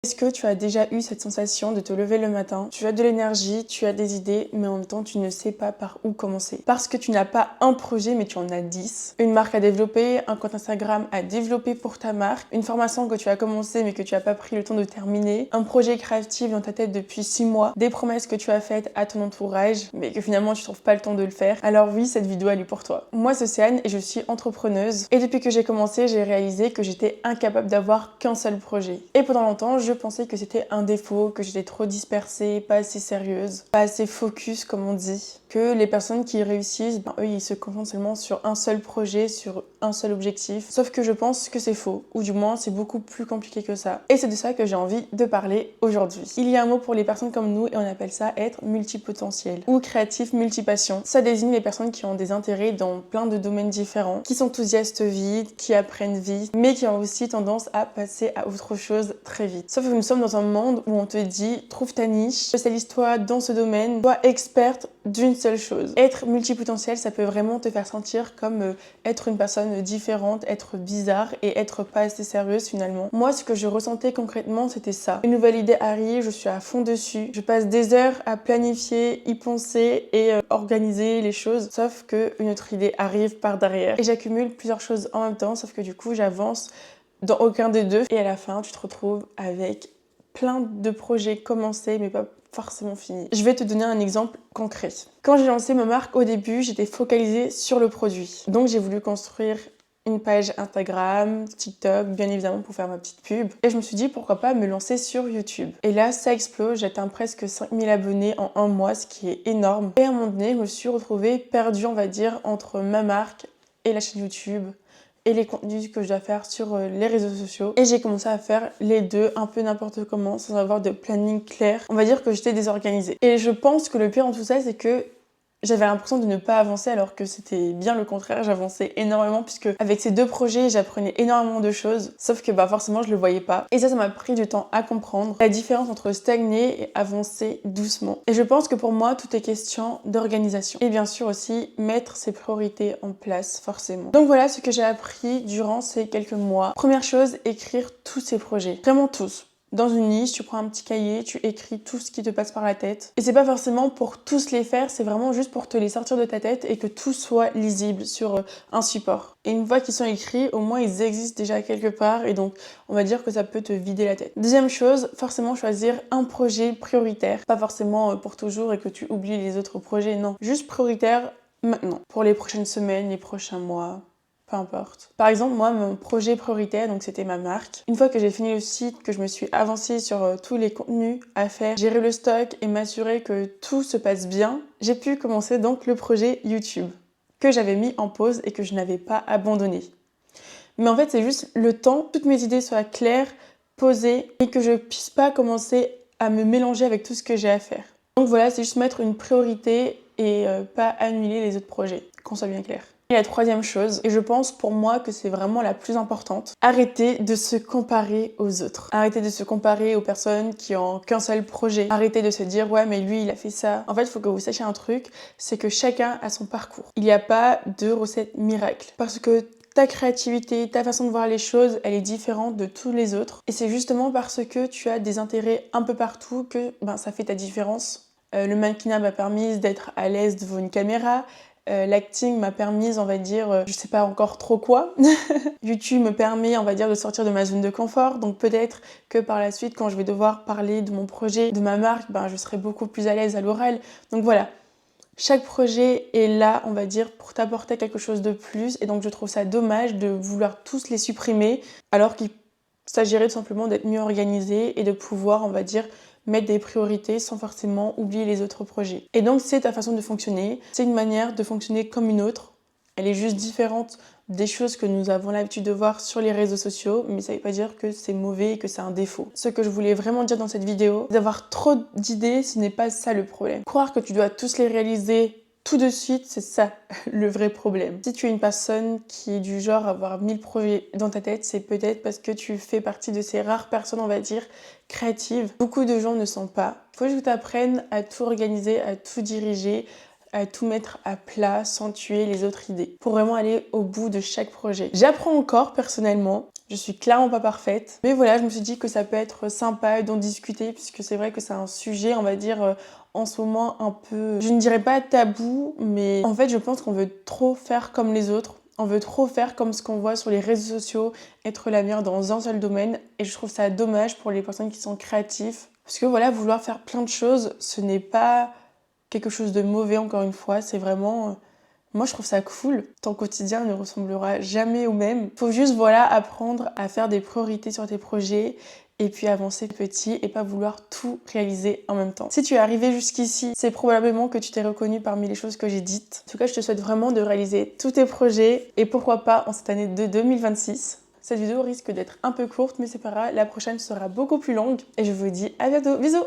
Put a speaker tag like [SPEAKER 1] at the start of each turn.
[SPEAKER 1] Est-ce que tu as déjà eu cette sensation de te lever le matin, tu as de l'énergie, tu as des idées, mais en même temps tu ne sais pas par où commencer? Parce que tu n'as pas un projet, mais tu en as 10. Une marque à développer, un compte Instagram à développer pour ta marque, une formation que tu as commencé mais que tu n'as pas pris le temps de terminer, un projet créatif dans ta tête depuis 6 mois, des promesses que tu as faites à ton entourage, mais que finalement tu trouves pas le temps de le faire. Alors oui, cette vidéo elle est pour toi. Moi c'est Océane et je suis entrepreneuse. Et depuis que j'ai commencé, j'ai réalisé que j'étais incapable d'avoir qu'un seul projet. Et pendant longtemps, je pensais que c'était un défaut, que j'étais trop dispersée, pas assez sérieuse, pas assez focus comme on dit. Que les personnes qui réussissent, eux ils se concentrent seulement sur un seul projet, sur un seul objectif. Sauf que je pense que c'est faux, ou du moins c'est beaucoup plus compliqué que ça. Et c'est de ça que j'ai envie de parler aujourd'hui. Il y a un mot pour les personnes comme nous et on appelle ça être multipotentiel ou créatif multipassion. Ça désigne les personnes qui ont des intérêts dans plein de domaines différents, qui sont enthousiastes vite, qui apprennent vite, mais qui ont aussi tendance à passer à autre chose très vite. Sauf que nous sommes dans un monde où on te dit trouve ta niche, spécialise-toi dans ce domaine, sois experte d'une seule chose. Être multipotentiel, ça peut vraiment te faire sentir comme être une personne différente, être bizarre et être pas assez sérieuse finalement. Moi, ce que je ressentais concrètement, c'était ça. Une nouvelle idée arrive, je suis à fond dessus, je passe des heures à planifier, y penser et organiser les choses, sauf qu'une autre idée arrive par derrière. Et j'accumule plusieurs choses en même temps, sauf que du coup, j'avance dans aucun des deux. Et à la fin, tu te retrouves avec plein de projets commencés, mais pas forcément finis. Je vais te donner un exemple concret. Quand j'ai lancé ma marque, au début, j'étais focalisée sur le produit. Donc, j'ai voulu construire une page Instagram, TikTok, bien évidemment pour faire ma petite pub. Et je me suis dit, pourquoi pas me lancer sur YouTube. Et là, ça explose, j'atteins presque 5000 abonnés en un mois, ce qui est énorme. Et à un moment donné, je me suis retrouvée perdue, on va dire, entre ma marque et la chaîne YouTube et les contenus que je dois faire sur les réseaux sociaux. Et j'ai commencé à faire les deux un peu n'importe comment, sans avoir de planning clair. On va dire que j'étais désorganisée. Et je pense que le pire en tout ça, c'est que j'avais l'impression de ne pas avancer alors que c'était bien le contraire, j'avançais énormément puisque avec ces deux projets, j'apprenais énormément de choses, sauf que forcément je le voyais pas. Et ça m'a pris du temps à comprendre la différence entre stagner et avancer doucement. Et je pense que pour moi, tout est question d'organisation. Et bien sûr aussi, mettre ses priorités en place, forcément. Donc voilà ce que j'ai appris durant ces quelques mois. Première chose, écrire tous ces projets. Vraiment tous. Dans une niche, tu prends un petit cahier, tu écris tout ce qui te passe par la tête. Et c'est pas forcément pour tous les faire, c'est vraiment juste pour te les sortir de ta tête et que tout soit lisible sur un support. Et une fois qu'ils sont écrits, au moins ils existent déjà quelque part et donc on va dire que ça peut te vider la tête. Deuxième chose, forcément choisir un projet prioritaire. Pas forcément pour toujours et que tu oublies les autres projets, non. Juste prioritaire maintenant, pour les prochaines semaines, les prochains mois. Peu importe. Par exemple, moi, mon projet prioritaire, donc c'était ma marque. Une fois que j'ai fini le site, que je me suis avancée sur tous les contenus à faire, gérer le stock et m'assurer que tout se passe bien, j'ai pu commencer donc le projet YouTube, que j'avais mis en pause et que je n'avais pas abandonné. Mais en fait, c'est juste le temps, toutes mes idées soient claires, posées, et que je puisse pas commencer à me mélanger avec tout ce que j'ai à faire. Donc voilà, c'est juste mettre une priorité et pas annuler les autres projets, qu'on soit bien clair. Et la troisième chose, et je pense pour moi que c'est vraiment la plus importante, arrêtez de se comparer aux autres. Arrêtez de se comparer aux personnes qui ont qu'un seul projet. Arrêtez de se dire ouais mais lui il a fait ça. En fait il faut que vous sachiez un truc, c'est que chacun a son parcours. Il n'y a pas de recette miracle. Parce que ta créativité, ta façon de voir les choses, elle est différente de tous les autres. Et c'est justement parce que tu as des intérêts un peu partout que ça fait ta différence. Le mannequinat m'a permis d'être à l'aise devant une caméra. L'acting m'a permis, on va dire, je sais pas encore trop quoi. YouTube me permet, on va dire, de sortir de ma zone de confort. Donc peut-être que par la suite, quand je vais devoir parler de mon projet, de ma marque, je serai beaucoup plus à l'aise à l'oral. Donc voilà. Chaque projet est là, on va dire, pour t'apporter quelque chose de plus. Et donc je trouve ça dommage de vouloir tous les supprimer alors qu'il s'agirait tout simplement d'être mieux organisé et de pouvoir, on va dire, mettre des priorités sans forcément oublier les autres projets. Et donc c'est ta façon de fonctionner, c'est une manière de fonctionner comme une autre. Elle est juste différente des choses que nous avons l'habitude de voir sur les réseaux sociaux, mais ça ne veut pas dire que c'est mauvais et que c'est un défaut. Ce que je voulais vraiment dire dans cette vidéo, c'est d'avoir trop d'idées, ce n'est pas ça le problème. Croire que tu dois tous les réaliser tout de suite, c'est ça le vrai problème. Si tu es une personne qui est du genre à avoir 1000 projets dans ta tête, c'est peut-être parce que tu fais partie de ces rares personnes, on va dire, créatives. Beaucoup de gens ne sont pas. Il faut que tu apprennes à tout organiser, à tout diriger, à tout mettre à plat sans tuer les autres idées pour vraiment aller au bout de chaque projet. J'apprends encore personnellement, Je suis clairement pas parfaite. Mais voilà, je me suis dit que ça peut être sympa d'en discuter puisque c'est vrai que c'est un sujet, on va dire, en ce moment un peu, je ne dirais pas tabou, mais en fait, je pense qu'on veut trop faire comme les autres. On veut trop faire comme ce qu'on voit sur les réseaux sociaux, être la meilleure dans un seul domaine. Et je trouve ça dommage pour les personnes qui sont créatives. Parce que voilà, vouloir faire plein de choses, ce n'est pas quelque chose de mauvais, encore une fois. C'est vraiment... moi, je trouve ça cool. Ton quotidien ne ressemblera jamais au même. Faut juste, voilà, apprendre à faire des priorités sur tes projets et puis avancer petit et pas vouloir tout réaliser en même temps. Si tu es arrivé jusqu'ici, c'est probablement que tu t'es reconnu parmi les choses que j'ai dites. En tout cas, je te souhaite vraiment de réaliser tous tes projets et pourquoi pas en cette année de 2026. Cette vidéo risque d'être un peu courte, mais c'est pas grave, la prochaine sera beaucoup plus longue et je vous dis à bientôt. Bisous!